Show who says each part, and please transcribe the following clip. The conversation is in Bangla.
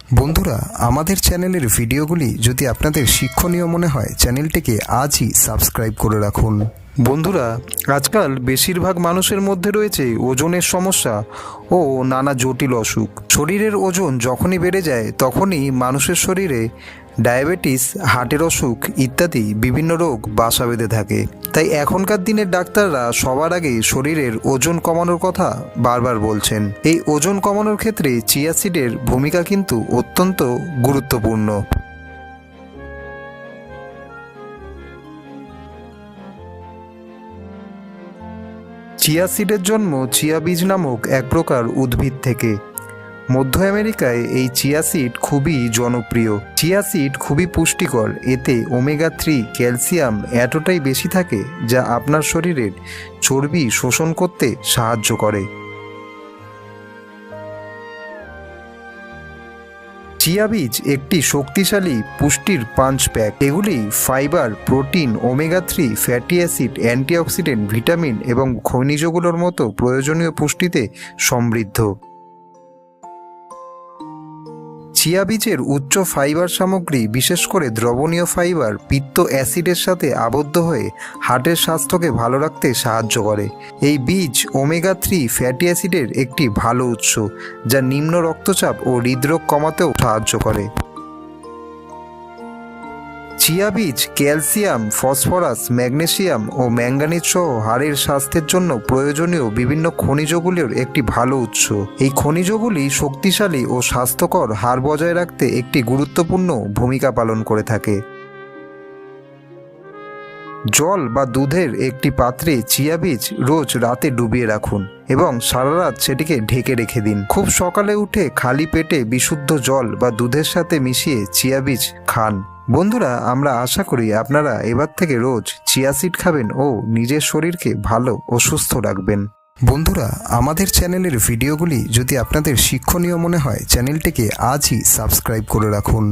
Speaker 1: বন্ধুরা, আমাদের চ্যানেলের ভিডিওগুলি যদি আপনাদের শিক্ষণীয় মনে হয়, চ্যানেলটিকে আজই সাবস্ক্রাইব করে রাখুন। বন্ধুরা, আজকাল বেশিরভাগ মানুষের মধ্যে রয়েছে ওজনের সমস্যা ও নানা জটিল অসুখ। শরীরের ওজন যখনই বেড়ে যায় তখনই মানুষের শরীরে ডায়াবেটিস, হার্টের অসুখ ইত্যাদি বিভিন্ন রোগ বাসা বেঁধে থাকে। তাই এখনকার দিনের ডাক্তাররা সবার আগে শরীরের ওজন কমানোর কথা বারবার বলছেন। এই ওজন কমানোর ক্ষেত্রে চিয়া সিডের ভূমিকা কিন্তু অত্যন্ত গুরুত্বপূর্ণ। চিয়া সিডের জন্ম চিয়া বীজ নামক এক প্রকার উদ্ভিদ থেকে। মধ্য আমেরিকায় এই চিয়া সিড খুবই জনপ্রিয়। চিয়া সিড খুবই পুষ্টিকর, এতে ওমেগা 3 ক্যালসিয়াম এতটাই বেশি থাকে যা আপনার শরীরের চর্বি শোষণ করতে সাহায্য করে। চিয়া বীজ একটি শক্তিশালী পুষ্টির পাঞ্চ প্যাক। এগুলি fibre, protein, omega 3 fatty acid, antioxidant, vitamin এবং খনিজগুলোর মতো প্রয়োজনীয় পুষ্টিতে সমৃদ্ধ। চিয়া বীজের উচ্চ ফাইবার সামগ্রী, বিশেষ করে দ্রবণীয় ফাইবার, পিত্ত অ্যাসিডের সাথে আবদ্ধ হয়ে হার্টের স্বাস্থ্যকে ভালো রাখতে সাহায্য করে। এই বীজ ওমেগা 3 ফ্যাটি অ্যাসিডের একটি ভালো উৎস, যা নিম্ন রক্তচাপ ও হৃদরোগ কমাতেও সাহায্য করে। চিয়া বীজ ক্যালসিয়াম, ফসফরাস, ম্যাগনেসিয়াম ও ম্যাঙ্গানিজ সহ হাড়ের স্বাস্থ্যের জন্য প্রয়োজনীয় বিভিন্ন খনিজগুলির একটি ভালো উৎস। এই খনিজগুলি শক্তিশালী ও স্বাস্থ্যকর হাড় বজায় রাখতে একটি গুরুত্বপূর্ণ ভূমিকা পালন করে থাকে। জল বা দুধের একটি পাত্রে চিয়া বীজ রোজ রাতে ডুবিয়ে রাখুন এবং সারা রাত সেটিকে ঢেকে রেখে দিন। খুব সকালে উঠে খালি পেটে বিশুদ্ধ জল বা দুধের সাথে মিশিয়ে চিয়া বীজ খান। বন্ধুরা, আমরা আশা করি আপনারা এবার থেকে রোজ চিয়া সিড খাবেন ও নিজের শরীরকে ভালো ও সুস্থ রাখবেন। বন্ধুরা, আমাদের চ্যানেলের ভিডিওগুলি যদি আপনাদের শিক্ষণীয় মনে হয়, চ্যানেলটিকে আজই সাবস্ক্রাইব করে রাখুন।